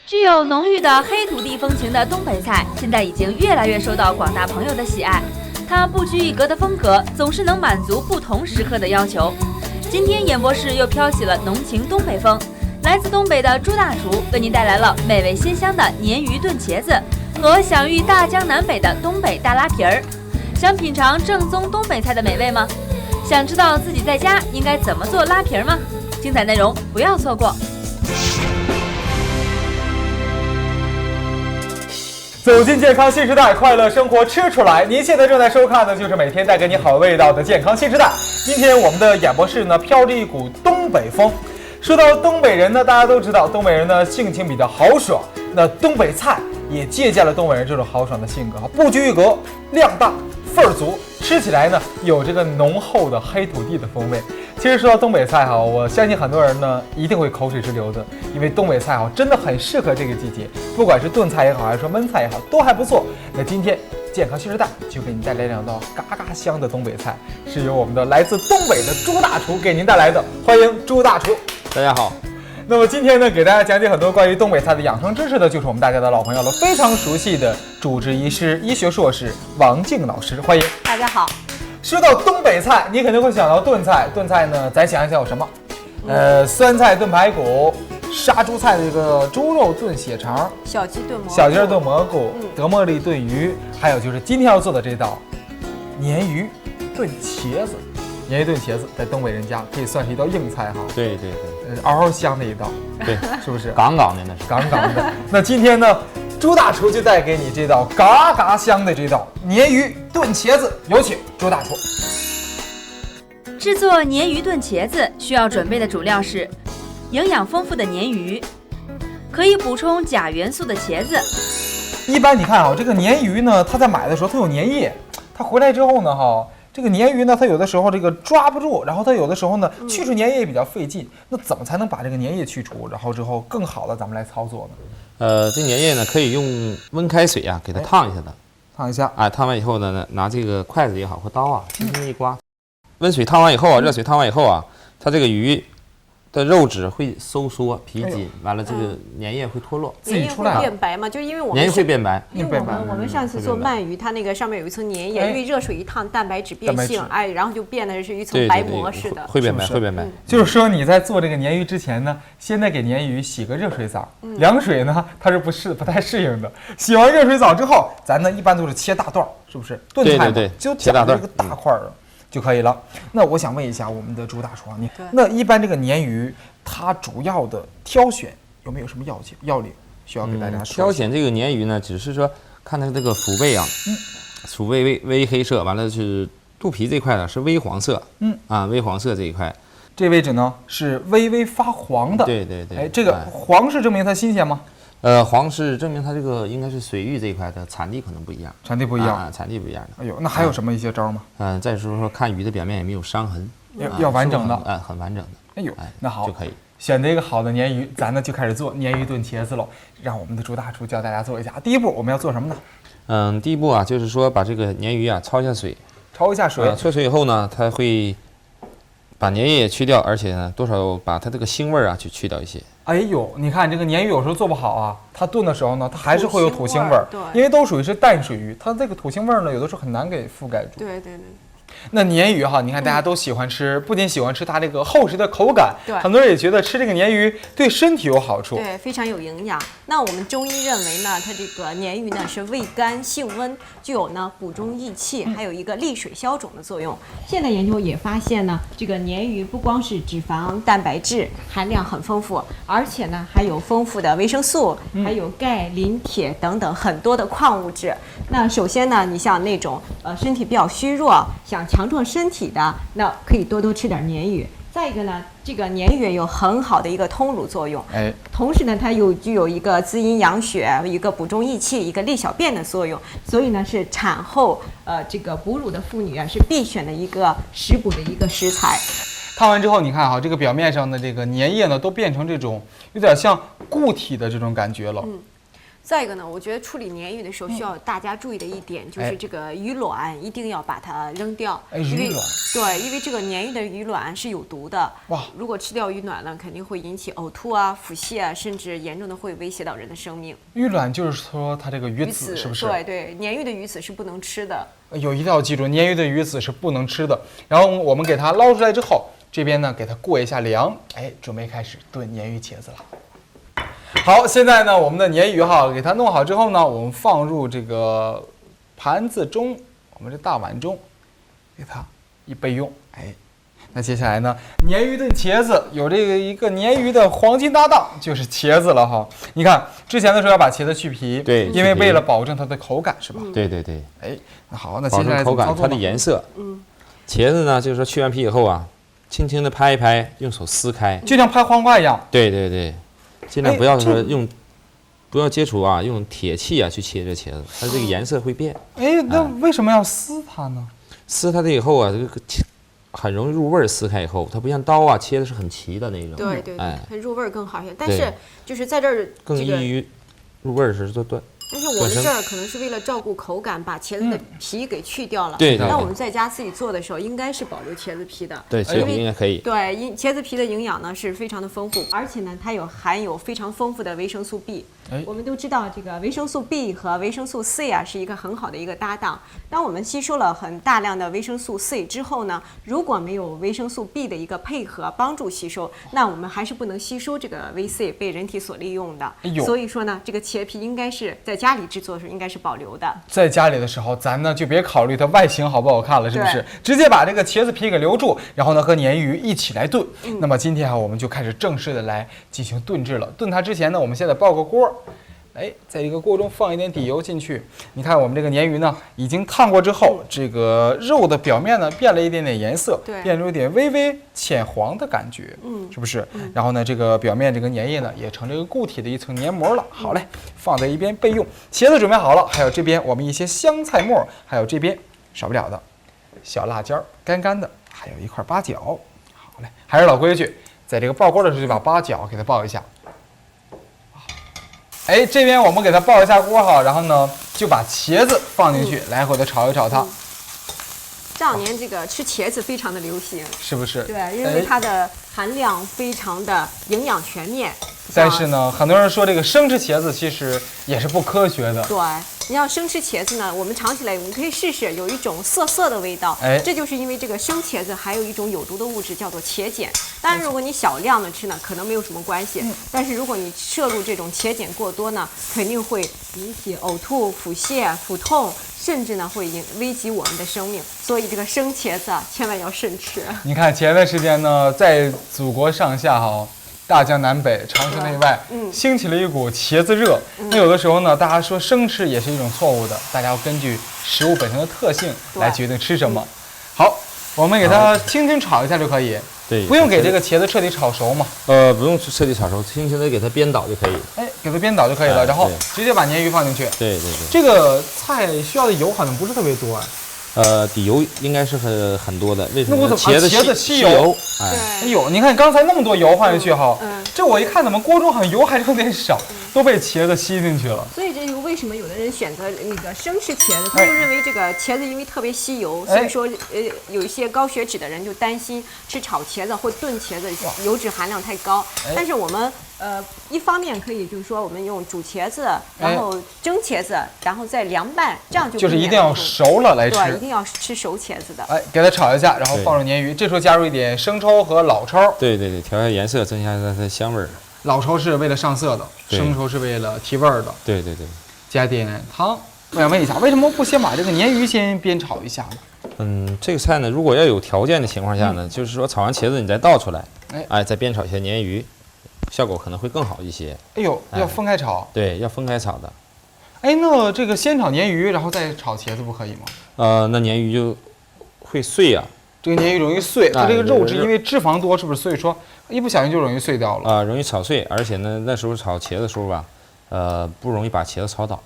具有浓郁的黑土地风情的东北菜，现在已经越来越受到广大朋友的喜爱。它不拘一格的风格，总是能满足不同时刻的要求。今天演播室又飘起了浓情东北风，来自东北的朱大厨为您带来了美味鲜香的鲶鱼炖茄子和享誉大江南北的东北大拉皮儿。想品尝正宗东北菜的美味吗？想知道自己在家应该怎么做拉皮儿吗？精彩内容不要错过。走进健康新时代，快乐生活吃出来。您现在正在收看的就是每天带给你好味道的健康新时代。今天我们的演播室呢，飘着一股东北风。说到东北人呢，大家都知道东北人呢性情比较豪爽，那东北菜也借鉴了东北人这种豪爽的性格，不拘一格，量大份儿足，吃起来呢有这个浓厚的黑土地的风味。其实说到东北菜哈，我相信很多人呢一定会口水直流的，因为东北菜哈真的很适合这个季节，不管是炖菜也好，还是说焖菜也好，都还不错。那今天健康新时代就给您带来两道嘎嘎香的东北菜，是由我们的来自东北的朱大厨给您带来的，欢迎朱大厨。大家好。那么今天呢，给大家讲解很多关于东北菜的养生知识的，就是我们大家的老朋友了，非常熟悉的主治医师、医学硕士王静老师，欢迎。大家好。说到东北菜，你肯定会想到炖菜。炖菜呢，咱想一想有什么？酸菜炖排骨，杀猪菜的这个猪肉炖血肠，小鸡炖蘑菇，小鸡炖蘑菇，德莫利炖鱼，还有就是今天要做的这道鲶鱼炖茄子。鲶鱼炖茄子在东北人家可以算是一道硬菜哈。对对对，嗷香的一道，对，是不是？杠杠的那是。杠杠的。那今天呢，朱大厨就带给你这道嘎嘎香的这道鲶鱼炖茄子，有请朱大厨。制作鲶鱼炖茄子需要准备的主料是营养丰富的鲶鱼，可以补充钾元素的茄子。一般你看啊，这个鲶鱼呢，它在买的时候它有粘液，它回来之后呢，这个鲶鱼呢，它有的时候这个抓不住，然后它有的时候呢，去除粘液也比较费劲。那怎么才能把这个粘液去除，然后之后更好的咱们来操作呢？这粘液呢，可以用温开水啊给它烫一下的，烫一下。烫完以后呢，拿这个筷子也好或刀啊，轻轻一刮。温水烫完以后啊，热水烫完以后啊，它这个鱼的肉质会收缩皮筋，完了这个粘液会脱落，自己出来了。变白嘛，就因为我们粘液会变白，因为我们上次做鳗鱼，它那个上面有一层粘液，因为热水一烫，蛋白质变性，然后就变得是一层白膜似的，会变白，会变白。就是说你在做这个鲶鱼之前呢，先得给鲶鱼洗个热水澡，凉水呢它是不太适应的。洗完热水澡之后，咱呢一般都是切大段，是不是？炖菜嘛，就切大段，这个大块儿就可以了。那我想问一下我们的朱大厨，那一般这个鲶鱼它主要的挑选有没有什么要领需要给大家说？挑选这个鲶鱼呢，只是说看它这个腹背啊，腹背微黑色，完了是肚皮这块呢是微黄色，微黄色这一块，这位置呢是微微发黄的。对对对。这个黄是证明它新鲜吗？黄是证明它这个应该是水域这一块的产地可能不一样，产地不一样，产地不一样的。哎呦，那还有什么一些招吗？再说看鱼的表面有没有伤痕，要完整的，很完整的。哎呦，那好就可以选择一个好的鲶鱼，咱呢就开始做鲶鱼炖茄子喽。让我们的朱大厨教大家做一下。第一步我们要做什么呢？第一步啊，就是说把这个鲶鱼啊焯一下水，焯一下水。焯水以后呢，它会把粘液去掉，而且呢，多少把它这个腥味啊去掉一些。哎呦，你看这个鲶鱼有时候做不好啊，它炖的时候呢，它还是会有土腥味儿，因为都属于是淡水鱼，它这个土腥味儿呢，有的时候很难给覆盖住。对对对。那鲶鱼哈，你看大家都喜欢吃，不仅喜欢吃它这个厚实的口感，很多人也觉得吃这个鲶鱼对身体有好处，对，非常有营养。那我们中医认为呢，它这个鲶鱼呢是味甘性温，具有呢补中益气，还有一个利水消肿的作用。现在研究也发现呢，这个鲶鱼不光是脂肪、蛋白质含量很丰富，而且呢还有丰富的维生素，还有钙、磷、铁等等很多的矿物质。那首先呢，你像那种身体比较虚弱，想强壮身体的，那可以多吃点鲶鱼。再一个呢，这个鲶鱼有很好的一个通乳作用，同时呢，它具有一个滋阴养血、一个补中益气、一个利小便的作用，所以呢，是产后这个哺乳的妇女啊是必选的一个食补的一个食材。烫完之后，你看哈，这个表面上的这个粘液呢，都变成这种有点像固体的这种感觉了。再一个呢，我觉得处理鲶鱼的时候需要大家注意的一点，就是这个鱼卵一定要把它扔掉，因为对，因为这个鲶鱼的鱼卵是有毒的。哇！如果吃掉鱼卵呢，肯定会引起呕吐啊、腹泻啊，甚至严重的会威胁到人的生命。鱼卵就是说它这个鱼籽是不是？对对，鲶鱼的鱼籽是不能吃的。一定要记住，鲶鱼的鱼籽是不能吃的。然后我们给它捞出来之后，这边呢给它过一下凉，准备开始炖鲶鱼茄子了。好，现在呢，我们的鲶鱼哈，给它弄好之后呢，我们放入这个盘子中，我们这大碗中，给它一备用。那接下来呢，鲶鱼炖茄子有这个一个鲶鱼的黄金搭档，就是茄子了哈。你看之前的时候要把茄子去皮，对，因为为了保证它的口感，是吧？对对对。那好，那接下来口感，它的颜色。茄子呢，就是说去完皮以后啊，轻轻的拍一拍，用手撕开，就像拍黄瓜一样。对对对。尽量不要说不要接触啊，用铁器啊去切这茄子，它这个颜色会变。那为什么要撕它呢？撕它的以后啊，这个很容易入味儿。撕开以后，它不像刀啊切的是很齐的那种。对对对，它入味儿更好一些。但是就是在这儿更易于入味儿时就断。但是我们这儿可能是为了照顾口感，把茄子的皮给去掉了。对。那我们在家自己做的时候，应该是保留茄子皮的。对，茄子皮应该可以。对，茄子皮的营养呢是非常的丰富，而且呢它含有非常丰富的维生素 B。我们都知道这个维生素 B 和维生素 C 啊是一个很好的一个搭档。当我们吸收了很大量的维生素 C 之后呢，如果没有维生素 B 的一个配合帮助吸收，那我们还是不能吸收这个维 C 被人体所利用的。所以说呢，这个茄皮应该是在家里制作的时候应该是保留的。在家里的时候，咱呢就别考虑它外形好不好看了，是不是？直接把这个茄子皮给留住，然后呢和鲶鱼一起来炖。那么今天我们就开始正式的来进行炖制了。炖它之前呢，我们现在爆个锅。在这个锅中放一点底油进去。你看我们这个鲶鱼呢，已经烫过之后，这个肉的表面呢变了一点点颜色，变出一点微微浅黄的感觉，是不是？然后呢，这个表面这个粘液呢也成这个固体的一层黏膜了。好嘞，放在一边备用。茄子准备好了，还有这边我们一些香菜末，还有这边少不了的小辣椒，干干的，还有一块八角。好嘞，还是老规矩，在这个爆锅的时候就把八角给它爆一下。这边我们给它爆一下锅哈，然后呢就把茄子放进去，来回的炒一炒它。这两年这个吃茄子非常的流行，是不是？对，因为它的含量非常的营养全面。但是呢，很多人说这个生吃茄子其实也是不科学的。对，你要生吃茄子呢，我们尝起来我们可以试试，有一种涩涩的味道。这就是因为这个生茄子还有一种有毒的物质叫做茄碱。当然，如果你小量的吃呢，可能没有什么关系。但是如果你摄入这种茄碱过多呢，肯定会引起呕吐、腹泻、腹痛，甚至呢会危及我们的生命。所以这个生茄子千万要慎吃。你看前段时间呢，在祖国上下大江南北、长城内外，兴起了一股茄子热。那有的时候呢，大家说生吃也是一种错误的，大家要根据食物本身的特性来决定吃什么。好，我们给它轻轻炒一下就可以。对，不用给这个茄子彻底炒熟嘛。不用彻底炒熟，轻轻的给它煸倒就可以。给它煸倒就可以了，然后直接把鲶鱼放进去。对。这个菜需要的油好像不是特别多。底油应该是很多的，为什么？那我怎么茄子吸油？哎呦，你看刚才那么多油放进去这我一看怎么锅中好像油还有点少，都被茄子吸进去了。所以这就为什么有的人选择那个生吃茄子，他就认为这个茄子因为特别吸油，所以说有一些高血脂的人就担心吃炒茄子或炖茄子油脂含量太高。但是我们一方面可以就是说我们用煮茄子，然后蒸茄子，然后再凉拌，这样就是一定要熟了来吃。对，一定要吃熟茄子的。给它炒一下，然后放入鲶鱼，这时候加入一点生抽和老抽。对，调一下颜色，增加它的香味儿。老抽是为了上色的，生抽是为了提味儿的。对。加点汤。我想问一下，为什么不先把这个鲶鱼先煸炒一下呢？这个菜呢，如果要有条件的情况下呢，就是说炒完茄子你再倒出来，再煸炒一些鲶鱼，效果可能会更好一些。要分开炒。对，要分开炒的。那这个先炒鲶鱼，然后再炒茄子不可以吗？那鲶鱼就会碎啊。这个鲶鱼容易碎，它这个肉质因为脂肪多，是不是？所以说一不小心就容易碎掉了。容易炒碎，而且呢，那时候炒茄子的时候吧，不容易把茄子炒倒。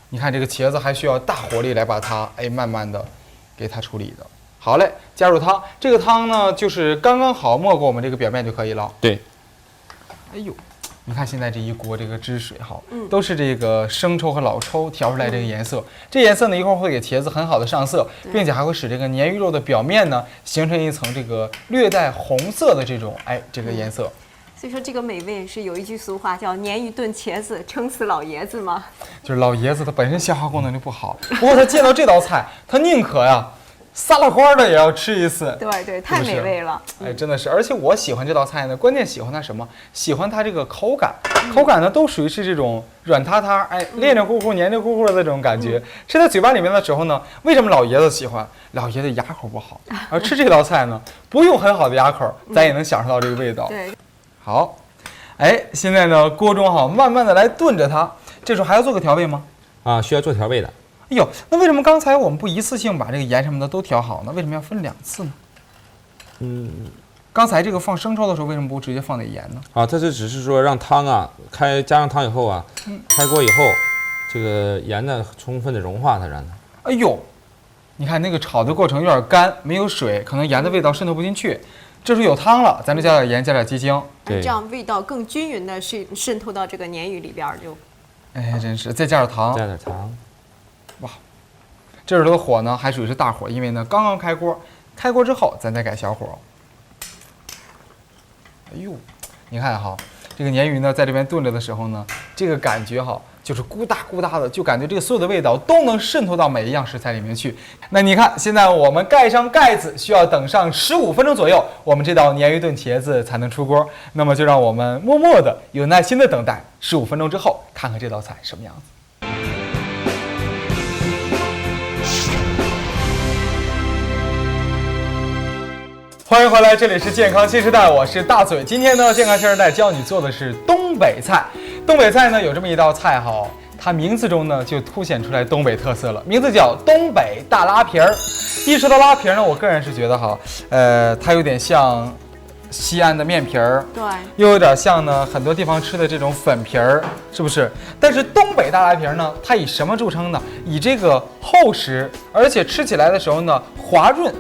你看这个茄子还需要大火力来把它慢慢的给它处理的。好嘞，加入汤，这个汤呢就是刚刚好没过我们这个表面就可以了。对。你看现在这一锅这个汁水哈，都是这个生抽和老抽调出来这个颜色。这颜色呢，一会儿会给茄子很好的上色，并且还会使这个鲶鱼肉的表面呢形成一层这个略带红色的这种这个颜色。所以说这个美味是有一句俗话叫鲶鱼炖茄子，撑死老爷子吗？就是老爷子他本身消化功能就不好，不过他见到这道菜，他宁可呀撒了欢的也要吃一次。对对，太美味了。真的是，而且我喜欢这道菜呢，关键喜欢它什么？喜欢它这个口感，口感呢都属于是这种软塌塌，黏黏糊糊、黏黏糊糊的这种感觉。吃在嘴巴里面的时候呢，为什么老爷子喜欢？老爷子牙口不好，而吃这道菜呢，不用很好的牙口，咱也能享受到这个味道。对。好，现在呢，锅中慢慢的来炖着它。这时候还要做个调味吗？需要做调味的。哎呦，那为什么刚才我们不一次性把这个盐什么的都调好呢？为什么要分2次呢？刚才这个放生抽的时候，为什么不直接放点盐呢？这就只是说让汤加上汤以后开锅以后，这个盐呢充分的融化它，让它。哎呦，你看那个炒的过程有点干，没有水，可能盐的味道渗透不进去。这时候有汤了，咱就加点盐，加点鸡精，对，这样味道更均匀的渗透到这个鲶鱼里边就。真是，再加点糖，加点糖。哇，这时候的火呢还属于是大火，因为呢刚刚开锅，开锅之后咱再改小火。哎呦，你看这个鲶鱼呢在这边炖着的时候呢，这个感觉就是咕哒咕哒的，就感觉这个所有的味道都能渗透到每一样食材里面去。那你看，现在我们盖上盖子，需要等上15分钟左右，我们这道鲶鱼炖茄子才能出锅。那么就让我们默默的、有耐心的等待15分钟之后，看看这道菜什么样子。欢迎回来，这里是健康新时代，我是大嘴。今天呢，健康新时代教你做的是东北菜。东北菜呢有这么一道菜它名字中呢就凸显出来东北特色了，名字叫东北大拉皮儿。一说到拉皮儿呢，我个人是觉得它有点像西安的面皮儿，对，又有点像呢很多地方吃的这种粉皮儿，是不是？但是东北大拉皮儿呢，它以什么著称呢？以这个厚实，而且吃起来的时候呢滑润，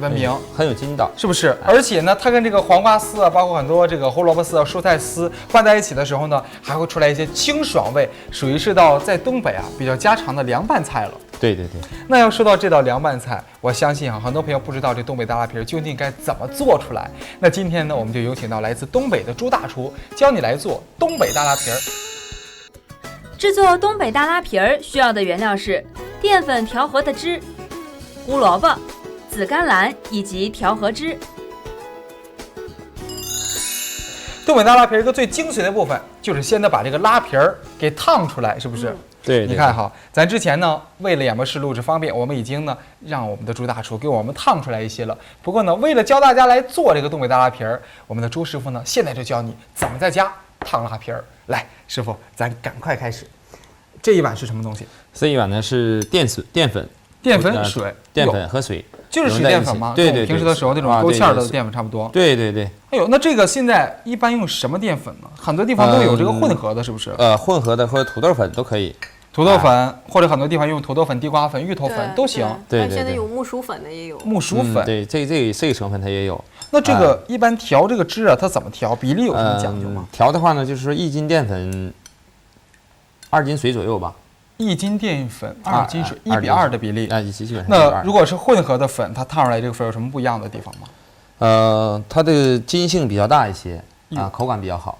闻名，很有筋道，是不是？而且呢，它跟这个黄瓜丝包括很多这个胡萝卜丝蔬菜丝拌在一起的时候呢，还会出来一些清爽味，属于是道在东北比较家常的凉拌菜了。对对对。那要说到这道凉拌菜，我相信很多朋友不知道这东北大拉皮儿究竟该怎么做出来。那今天呢，我们就有请到来自东北的朱大厨，教你来做东北大拉皮儿。制作东北大拉皮儿需要的原料是淀粉调和的汁、胡萝卜、紫甘蓝以及调和汁。东北大拉皮儿一个最精髓的部分，就是先得把这个拉皮儿给烫出来，是不是？对，你看咱之前呢，为了演播室录制方便，我们已经呢让我们的朱大厨给我们烫出来一些了。不过呢，为了教大家来做这个东北大拉皮儿，我们的朱师傅呢现在就教你怎么在家烫拉皮儿。来，师傅，咱赶快开始。这一碗是什么东西？这一碗呢是淀粉、淀粉水、淀粉和水，就是水淀粉吗？对对，平时的时候那种勾芡的淀粉差不多。对对对。哎呦，那这个现在一般用什么淀粉呢？很多地方都有这个混合的，是不是？混合的或者土豆粉都可以。土豆粉或者很多地方用土豆粉、地瓜粉、芋头粉都行。对，现在有木薯粉的也有。木薯粉，对，这个成分它也有。那这个一般调这个汁它怎么调？比例有什么讲究吗？调的话呢，就是说1斤淀粉，2斤水左右吧。1斤淀粉，2斤水，1比2的比例。基本上。那如果是混合的粉，它烫出来这个粉有什么不一样的地方吗？它的筋性比较大一些口感比较好。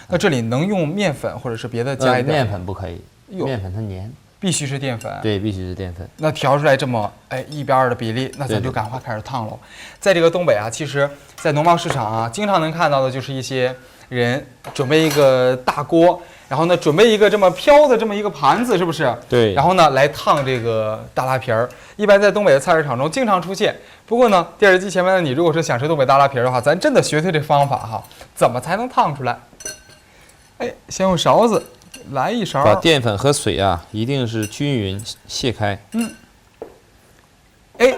那这里能用面粉或者是别的加一点？面粉不可以，面粉它黏，必须是淀粉。对，必须是淀粉。那调出来这么1比2的比例，那咱就赶快开始烫喽。在这个东北其实，在农贸市场经常能看到的就是一些人准备一个大锅，然后呢准备一个这么飘的这么一个盘子，是不是？对。然后呢来烫这个大拉皮儿，一般在东北的菜市场中经常出现。不过呢，电视机前面的你，如果是想吃东北大拉皮儿的话，咱真的学学这方法怎么才能烫出来？先用勺子来一勺，把淀粉和水一定是均匀卸开。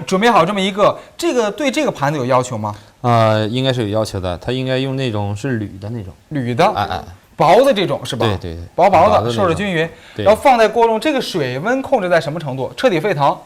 准备好这么一个，这个对这个盘子有要求吗？应该是有要求的，它应该用那种是铝的那种，铝的，薄的这种是吧？对对对，薄的，受着均匀，然后放在锅中，这个水温控制在什么程度？彻底沸腾？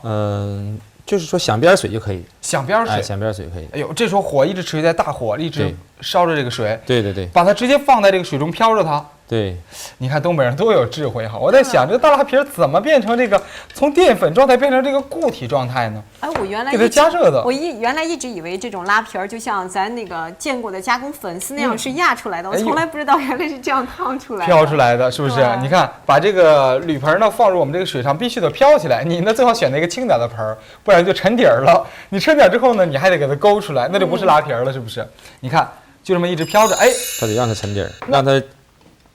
就是说响边水就可以，响边水，响边水可以。哎呦，这时候火一直持续在大火，一直烧着这个水。对对对，把它直接放在这个水中飘着它。对，你看东北人多有智慧哈！我在想，这个大拉皮怎么变成这个从淀粉状态变成这个固体状态呢？哎，我原来给它加热的。原来一直以为这种拉皮儿就像咱那个见过的加工粉丝那样是压出来的，我从来不知道原来是这样烫出来的。飘出来的，是不是？你看，把这个铝盆呢放入我们这个水上，必须得飘起来。你呢最好选择一个轻点的盆，不然就沉底儿了。你沉底儿之后呢，你还得给它勾出来，那就不是拉皮了，是不是？你看，就这么一直飘着，哎，它得让它沉底儿，让它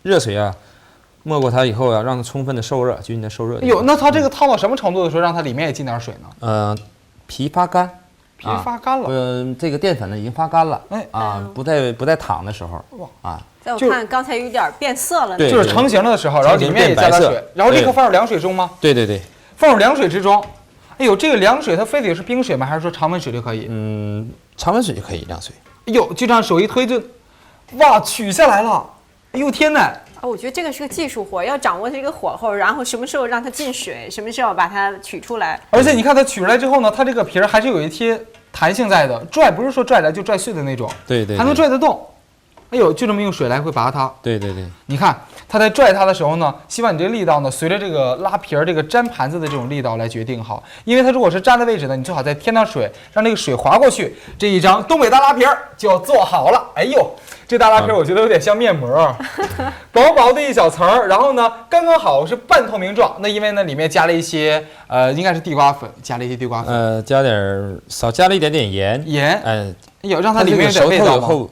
热水啊。没过它以后啊，让它充分的受热，均匀的受热。哎呦，那它这个烫到什么程度的时候，让它里面也进点水呢？皮发干，皮发干了。这个淀粉呢已经发干了。哎不在淌的时候，在我看刚才有点变色了，对，就是成型了的时候，然后里面也加点水，然后立刻放入凉水中吗？对对对，放入凉水之中。哎呦，这个凉水它非得是冰水吗？还是说常温水就可以？常温水就可以，凉水。哎呦，就这样手一推就，哇，取下来了！哎呦天哪！我觉得这个是个技术活，要掌握这个火候，然后什么时候让它进水，什么时候把它取出来。而且你看它取出来之后呢，它这个皮儿还是有一些弹性在的，拽不是说拽来就拽碎的那种，对对，还能拽得动。哎呦，就这么用水来回拔它。对对对，你看它在拽它的时候呢，希望你这个力道呢，随着这个拉皮儿这个粘盘子的这种力道来决定好。因为它如果是粘的位置呢，你最好再添上水，让这个水滑过去，这一张东北大拉皮儿就做好了。哎呦！这大拉皮我觉得有点像面膜，薄薄的一小层儿，然后呢，刚刚好是半透明状。那因为呢，里面加了一些应该是地瓜粉，加了一些地瓜粉，少加了一点点盐，哎呦，让它里面有点味道后，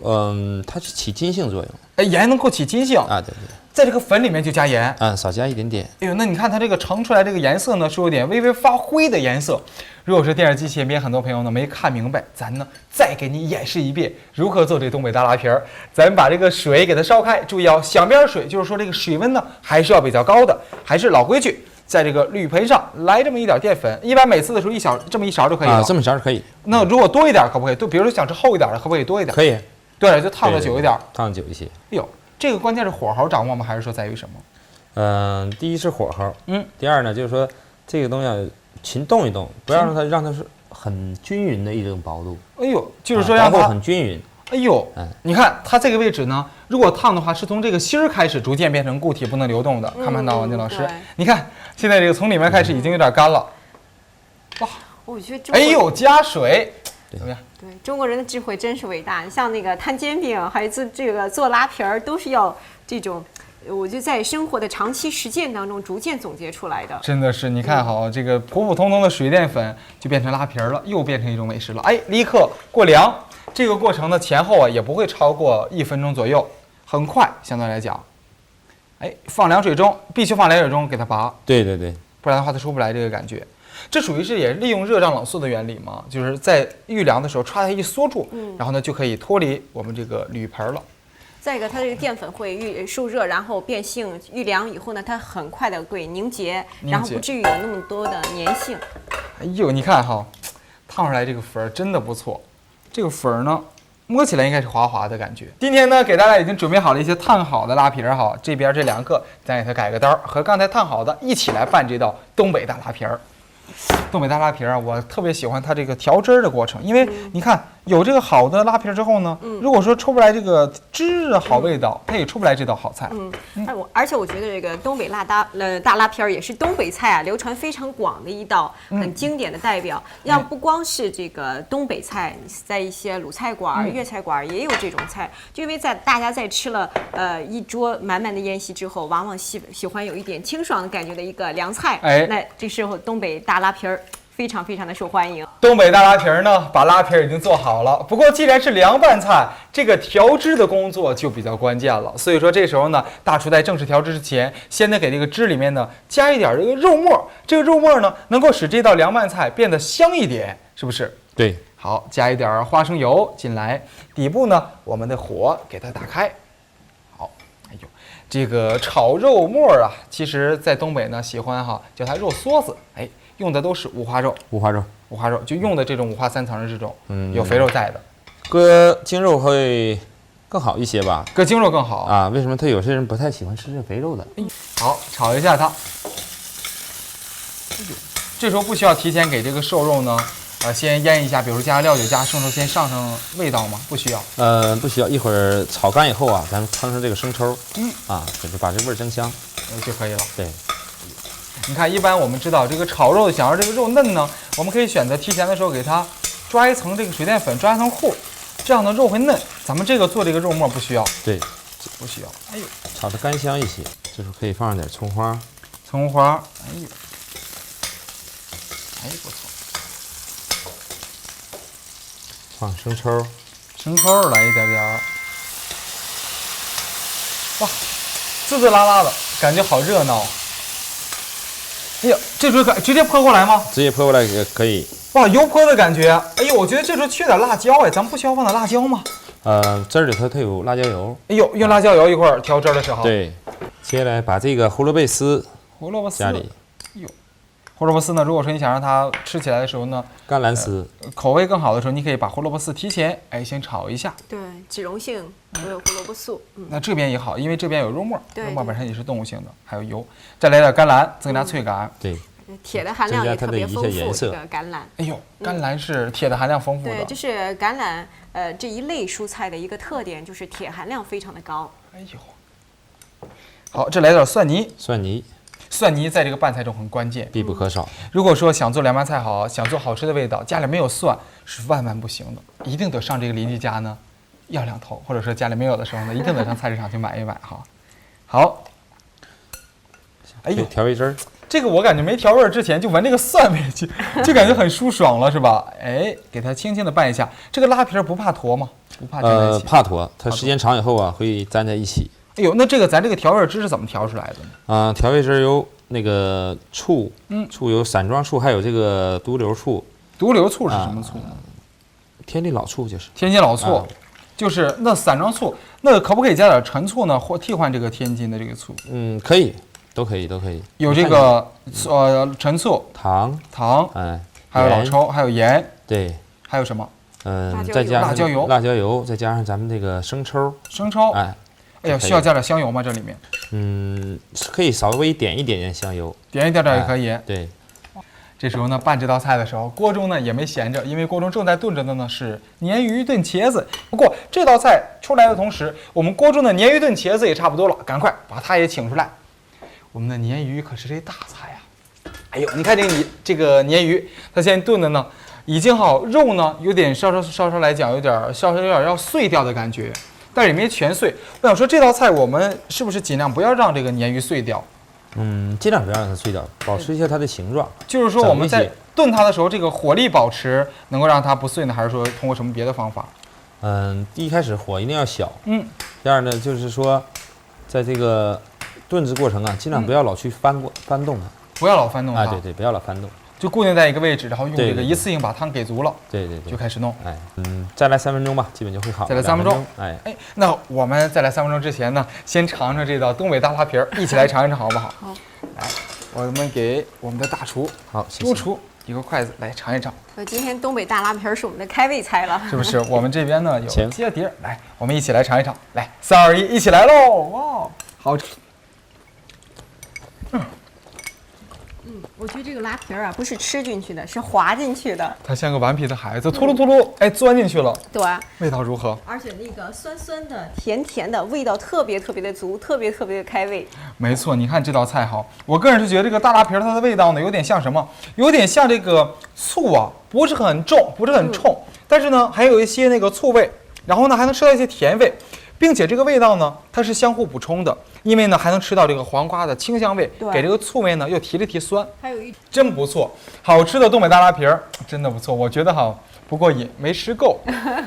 它是起筋性作用。哎，盐能够起筋性啊，对对，在这个粉里面就加盐，少加一点点。哎呦，那你看它这个盛出来这个颜色呢，是有点微微发灰的颜色。如果是电视机前边很多朋友呢没看明白，咱呢再给你演示一遍如何做这东北大拉皮儿。咱把这个水给它烧开，注意要响边水，就是说这个水温呢还是要比较高的，还是老规矩，在这个铝盆上来这么一点淀粉，一般每次的时候这么一勺就可以了。这么一勺可以。那如果多一点可不可以？比如说想吃厚一点的，可不可以多一点？可以。对，就烫的久一点，烫久一些。哎呦，这个关键是火候掌握吗？还是说在于什么？第一是火候，第二呢就是说这个东西要勤动一动，不要让它是很均匀的一种薄度。哎呦，就是说让它很均匀。哎呦，你看它这个位置呢，如果烫的话，是从这个芯儿开始逐渐变成固体，不能流动的。看不看到王静老师？你看现在这个从里面开始已经有点干了。哇，我觉得哎呦，加水怎么样？对，中国人的智慧真是伟大。像那个摊煎饼，还有这个做拉皮儿，都是要这种。我就在生活的长期实践当中逐渐总结出来的。真的是，你看好这个普普通通的水淀粉就变成拉皮儿了，又变成一种美食了。哎，立刻过凉，这个过程呢前后也不会超过1分钟左右，很快相对来讲。哎，放凉水中，必须放凉水中给它拔。对对对，不然的话它出不来这个感觉。这属于是也利用热胀冷缩的原理嘛，就是在遇凉的时候，歘它一缩住，然后呢就可以脱离我们这个铝盆了。再一个，它这个淀粉会受热，然后变性，遇凉以后呢，它很快的会凝结，然后不至于有那么多的粘性。哎呦，你看哈，烫出来这个粉真的不错。这个粉呢，摸起来应该是滑滑的感觉。今天呢，给大家已经准备好了一些烫好的拉皮儿哈，这边这2个，咱给它改个刀，和刚才烫好的一起来拌这道东北大拉皮儿。东北大拉皮儿啊，我特别喜欢它这个调汁儿的过程，因为你看有这个好的拉皮儿之后呢，如果说出不来这个汁的好味道，它也出不来这道好菜。而且我觉得这个东北大拉皮儿也是东北菜啊流传非常广的一道很经典的代表。要不光是这个东北菜，在一些鲁菜馆、粤菜馆也有这种菜，就因为大家在吃了一桌满满的宴席之后，往往喜欢有一点清爽的感觉的一个凉菜。那这时候东北大拉皮儿非常非常的受欢迎。东北大拉皮儿呢，把拉皮儿已经做好了。不过既然是凉拌菜，这个调汁的工作就比较关键了。所以说这时候呢，大厨在正式调汁之前，先得给这个汁里面呢加一点这个肉末。这个肉末呢，能够使这道凉拌菜变得香一点，是不是？对。好，加一点花生油进来，底部呢，我们的火给它打开。好，哎呦，这个炒肉末啊，其实在东北呢喜欢叫它肉梭子，哎。用的都是五花肉就用的这种5花3层的这种，有肥肉在的。搁精肉会更好一些吧？搁精肉更好啊？为什么？他有些人不太喜欢吃这肥肉的。好，炒一下它。这时候不需要提前给这个瘦肉呢，先腌一下，比如加料酒、加生抽，先上味道吗？不需要。不需要，一会儿炒干以后啊，咱们烹上这个生抽，就把这味儿增香，就可以了。对。你看，一般我们知道这个炒肉，想要这个肉嫩呢，我们可以选择提前的时候给它抓一层这个水淀粉，抓一层糊，这样的肉会嫩。咱们这个做这个肉末不需要，对，不需要。哎呦，炒的干香一些，这时候可以放上点葱花，葱花，哎呦，哎不错。放生抽，生抽来一点点儿，哇，滋滋啦啦的感觉好热闹。哎呀，这时候直接泼过来吗？直接泼过来也可以。哇，油泼的感觉。哎呦，我觉得这时候缺点辣椒哎，咱们不需要放点辣椒吗？汁儿里头它有辣椒油。哎呦，用辣椒油一会儿调汁儿的时候。对，接下来把这个胡萝卜丝加里。哎呦，胡萝卜丝呢，如果说你想让它吃起来的时候呢，甘蓝丝口味更好的时候，你可以把胡萝卜丝提前先炒一下。对，脂溶性还有胡萝卜素。那这边也好，因为这边有肉末，对肉末本身也是动物性的，还有油，再来点甘蓝，增加脆感。对。铁的含量也特别丰富，这个橄榄。哎呦，橄榄是铁的含量丰富的。对，就是橄榄，这一类蔬菜的一个特点就是铁含量非常的高。哎呦，好，这来点蒜泥。蒜泥在这个拌菜中很关键，必不可少。如果说想做凉拌菜好，想做好吃的味道，家里没有蒜是万万不行的，一定得上这个邻居家呢要两头，或者说家里没有的时候呢，一定得上菜市场去买一买哈。好，哎呦，调味汁儿。这个我感觉没调味之前就闻这个蒜味就感觉很舒爽了，是吧？哎，给它轻轻的拌一下。这个拉皮不怕坨吗？不怕粘在一起？怕坨，它时间长以后啊会粘在一起。哎呦，那咱这个调味汁是怎么调出来的呢？调味汁有那个醋，醋有散装醋，还有这个独流醋。独流醋是什么醋呢？天津老醋就是。天津老醋，就是那散装醋，那可不可以加点陈醋呢？或替换这个天津的这个醋？可以。都可以。有这个陈醋、糖，还有老抽，还有盐，对，还有什么？再加辣椒油，再加上咱们这个生抽，哎呀，需要加点香油吗？这里面？可以稍微点一点香油，点一点也可以。对。这时候呢，拌这道菜的时候，锅中呢也没闲着，因为锅中正在炖着的呢是鲶鱼炖茄子。不过这道菜出来的同时，我们锅中的鲶鱼炖茄子也差不多了，赶快把它也请出来。我们的鲶鱼可是这大菜呀！哎呦，你看这个鲶鱼，它现在炖的呢，已经好，肉呢有点稍稍来讲，有点要碎掉的感觉，但是也没全碎。我想说这道菜我们是不是尽量不要让这个鲶鱼碎掉？尽量不要让它碎掉，保持一下它的形状。就是说我们在炖它的时候，这个火力保持能够让它不碎呢，还是说通过什么别的方法？第一开始火一定要小。第二呢，就是说在这个炖制过程啊，尽量不要老去翻动它，不要老翻动它。对，不要老翻动，就固定在一个位置，然后用这个一次性把汤给足了。对，就开始弄。再来3分钟吧，基本就会好。再来3分钟。那我们在来3分钟之前呢，先尝尝这道东北大拉皮儿，一起来尝一尝好不好？好。来，我们给我们的大厨，督厨一个筷子来尝一尝。今天东北大拉皮儿是我们的开胃菜了，是不是？我们这边呢有鸡碟，来，我们一起来尝一尝。来，3、2、1，一起来喽！哇，好吃。我觉得这个拉皮儿啊，不是吃进去的，是滑进去的。它像个顽皮的孩子，秃噜秃噜，钻进去了。对，味道如何？而且那个酸酸的、甜甜的，味道特别的足，特别的开胃。没错，你看这道菜哈，我个人是觉得这个大拉皮儿它的味道呢，有点像什么？有点像这个醋啊，不是很重，不是很冲，但是呢，还有一些那个醋味，然后呢，还能吃到一些甜味。并且这个味道呢，它是相互补充的，因为呢还能吃到这个黄瓜的清香味，给这个醋味呢又提了提酸，还有真不错，好吃的东北大拉皮儿真的不错，我觉得哈不过瘾，没吃够，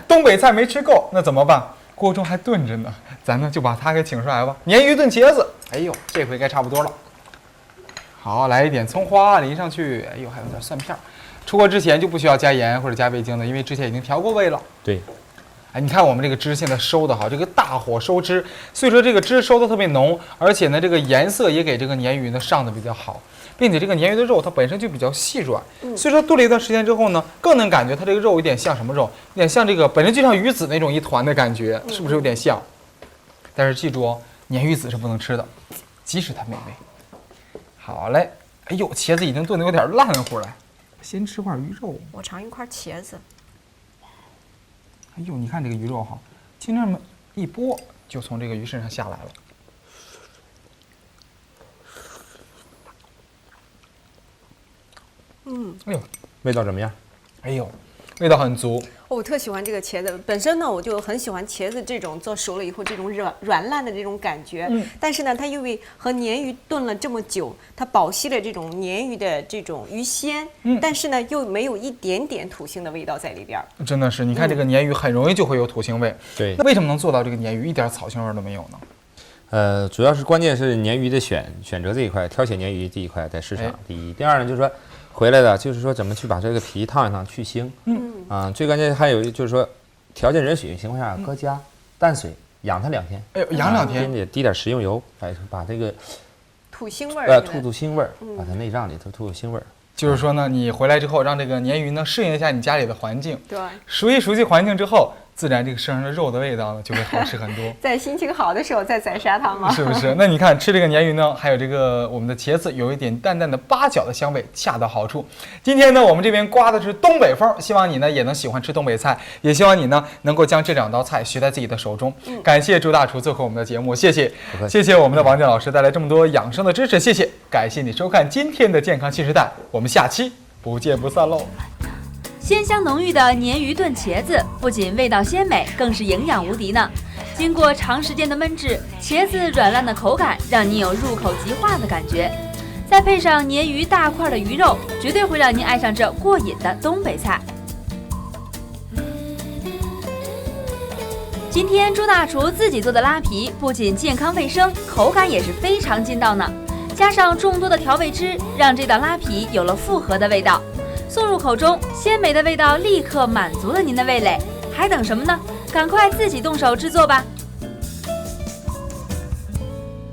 东北菜没吃够，那怎么办？锅中还炖着呢，咱呢就把它给请出来吧。鲶鱼炖茄子，哎呦，这回该差不多了。好，来一点葱花淋上去，哎呦，还有点蒜片。出锅之前就不需要加盐或者加味精的，因为之前已经调过味了。对。哎，你看我们这个汁现在收的好，这个大火收汁，所以说这个汁收的特别浓，而且呢，这个颜色也给这个鲶鱼呢上的比较好，并且这个鲶鱼的肉它本身就比较细软，所以说炖了一段时间之后呢，更能感觉它这个肉有点像什么肉，有点像这个本身就像鱼子那种一团的感觉，是不是有点像？但是记住哦，鲶鱼子是不能吃的，即使它美味。好嘞，哎呦，茄子已经炖得有点烂乎了，先吃块鱼肉。我尝一块茄子。哎呦，你看这个鱼肉哈，就那么一拨，就从这个鱼身上下来了。哎呦，味道怎么样？哎呦，味道很足。我特喜欢这个茄子，本身呢我就很喜欢茄子这种做熟了以后这种软烂的这种感觉。但是呢，它因为和鲶鱼炖了这么久，它保吸了这种鲶鱼的这种鱼鲜。但是呢，又没有一点点土腥的味道在里边。真的是，你看这个鲶鱼很容易就会有土腥味。对，那为什么能做到这个鲶鱼一点草腥味都没有呢？主要是关键是鲶鱼的选择这一块，挑选鲶鱼这一块在市场第一。第二呢，就是说回来的就是说怎么去把这个皮烫一烫去腥。最关键还有就是说，条件允许情况下，搁加淡水养它2天。哎呦，养2天，滴点食用油，把这个土腥味儿，吐腥味儿，把它内脏里头吐腥味儿。就是说呢，你回来之后让这个鲶鱼呢适应一下你家里的环境，对，熟悉环境之后，自然这个身上的肉的味道呢就会好吃很多。在心情好的时候再宰杀它吗？是不是？那你看吃这个鲶鱼呢，还有这个我们的茄子，有一点淡淡的八角的香味，恰到好处。今天呢，我们这边刮的是东北风，希望你呢也能喜欢吃东北菜，也希望你呢能够将这2道菜学在自己的手中。感谢朱大厨做客我们的节目，谢谢，谢谢我们的王健老师带来这么多养生的知识，谢谢，感谢你收看今天的健康新时代，我们下期不见不散喽。鲜香浓郁的鲶鱼炖茄子，不仅味道鲜美，更是营养无敌呢。经过长时间的焖制，茄子软烂的口感让你有入口即化的感觉，再配上鲶鱼大块的鱼肉，绝对会让您爱上这过瘾的东北菜。今天朱大厨自己做的拉皮，不仅健康卫生，口感也是非常劲道呢。加上众多的调味汁，让这道拉皮有了复合的味道。送入口中，鲜美的味道立刻满足了您的味蕾，还等什么呢？赶快自己动手制作吧！